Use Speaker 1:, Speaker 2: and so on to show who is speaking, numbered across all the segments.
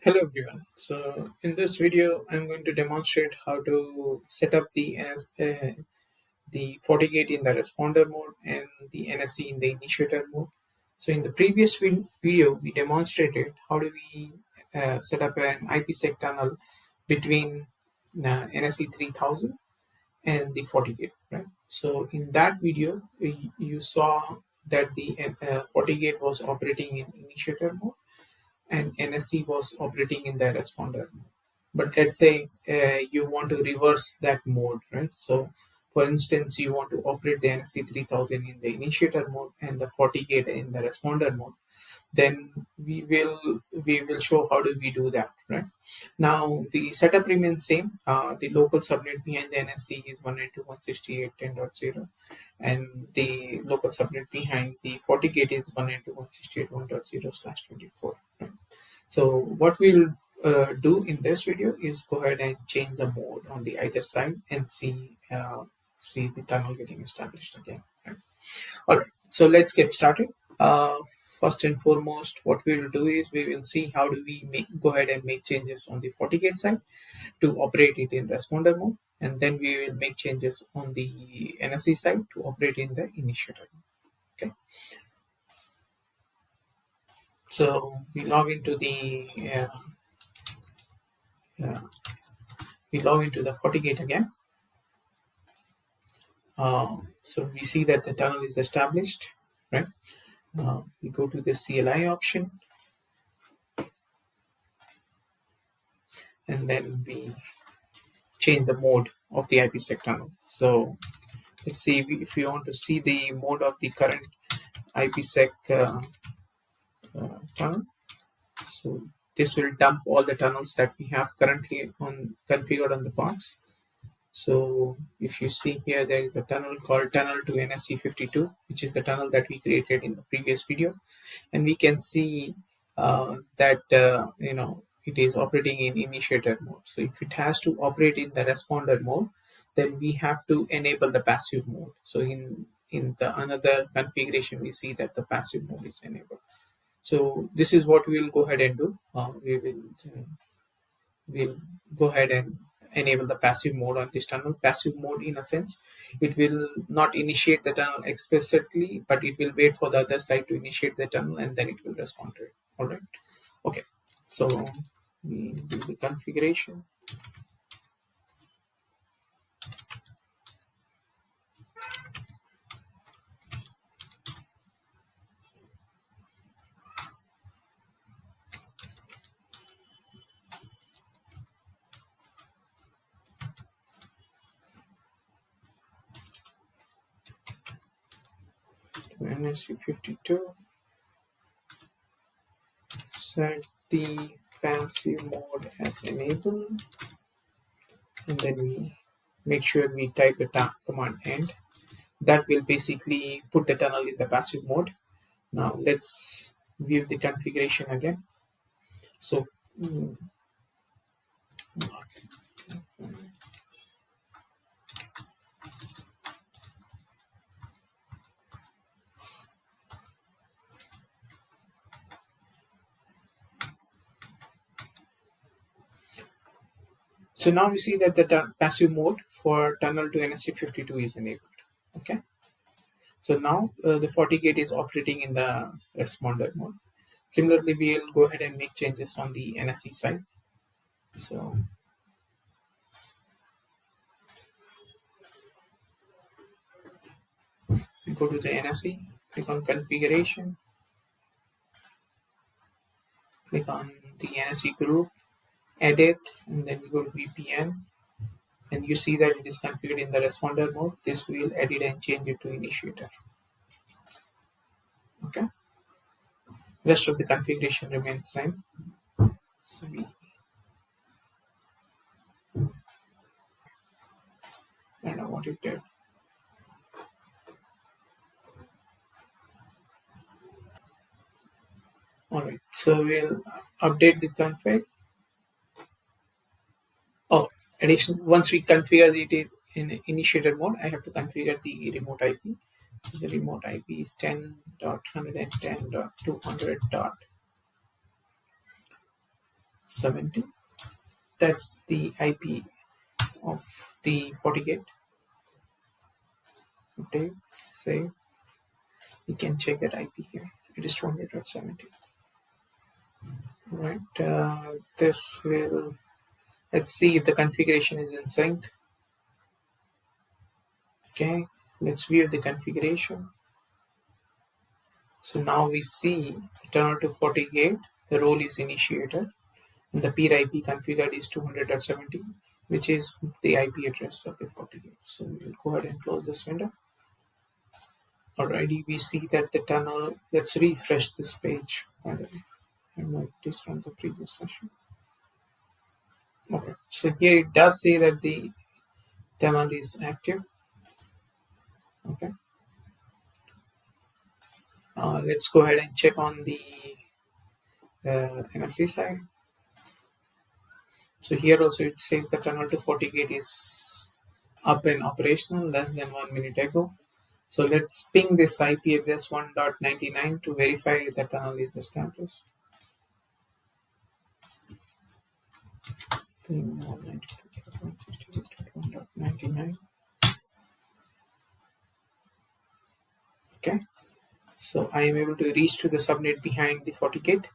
Speaker 1: Hello everyone. So in this video, I'm going to demonstrate how to set up the FortiGate in the responder mode and the NSE in the initiator mode. So in the previous video, we demonstrated how do we set up an IPsec tunnel between NSE3000 and the FortiGate, right? So in that video, you saw that the FortiGate was operating in initiator mode and NSC was operating in the responder mode. But let's say you want to reverse that mode, right? So, for instance, you want to operate the NSC3000 in the initiator mode and the FortiGate in the responder mode. Then we will show how do we do that, right? Now the setup remains same. The local subnet behind the NSC is 192.168.10.0, and the local subnet behind the FortiGate is 192.168.1.0/24. Right? So what we'll do in this video is go ahead and change the mode on the either side and see the tunnel getting established again. Right? All right, so let's get started. First and foremost, what we will do is we will see how do we go ahead and make changes on the FortiGate side to operate it in responder mode, and then we will make changes on the NSE side to operate in the initiator mode. Okay, so we log into the uh, FortiGate again. So we see that the tunnel is established, right? We go to the CLI option, and then we change the mode of the IPsec tunnel. So let's see if you want to see the mode of the current IPsec tunnel. So this will dump all the tunnels that we have currently configured on the box. So if you see here, there is a tunnel called tunnel to NSE52, which is the tunnel that we created in the previous video, and we can see that it is operating in initiator mode. So if it has to operate in the responder mode, then we have to enable the passive mode. So in the another configuration, we see that the passive mode is enabled. So this is what we will go ahead and do. We'll go ahead and enable the passive mode on this tunnel. Passive mode, in a sense, it will not initiate the tunnel explicitly, but it will wait for the other side to initiate the tunnel and then it will respond to it. All right. Okay. So we do the configuration. NSE52, set the passive mode as enabled, and then we make sure we type the command end. That will basically put the tunnel in the passive mode. Now let's view the configuration again. So so now we see that the passive mode for tunnel to NSE52 is enabled. Okay. So now the FortiGate is operating in the responder mode. Similarly, we'll go ahead and make changes on the NSE side. So we go to the NSE, click on configuration, click on the NSE group, edit, and then we go to VPN, and you see that it is configured in the responder mode. This will edit and change it to initiator. Okay. Rest of the configuration remains same. So I don't know what it did. All right, so we'll update the config. Oh, once we configure it in initiator mode, I have to configure the remote IP. So the remote IP is 10.110.200. 70. That's the IP of the FortiGate. Okay, save. You can check that IP here. It is 200.70. Right. This will. Let's see if the configuration is in sync. Okay. Let's view the configuration. So now we see tunnel to FortiGate. The role is initiator, and the peer IP configured is 200.70, which is the IP address of the FortiGate. So we will go ahead and close this window. Alrighty, we see that the tunnel. Let's refresh this page. By the way, I don't know if it is from the previous session. Okay, so here it does say that the tunnel is active. Okay, let's go ahead and check on the NSC side. So here also it says the tunnel to FortiGate is up and operational less than 1 minute ago. So let's ping this IP address 1.99 to verify the tunnel is established. Ping 192.168.1.99. Okay, so I am able to reach to the subnet behind the FortiGate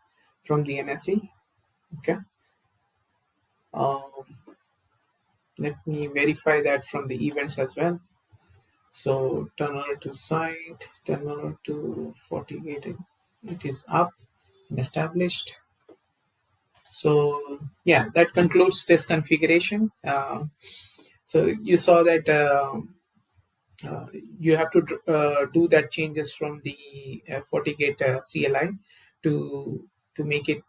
Speaker 1: from the NSE. Okay, let me verify that from the events as well. So tunnel to site, tunnel to FortiGate, it is up and established. So yeah, that concludes this configuration. So you saw that you have to do that changes from the FortiGate CLI to make it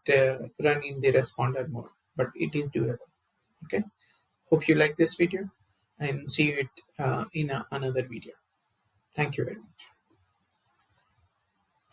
Speaker 1: run in the responder mode, but it is doable. Okay. Hope you like this video and see you in another video. Thank you very much.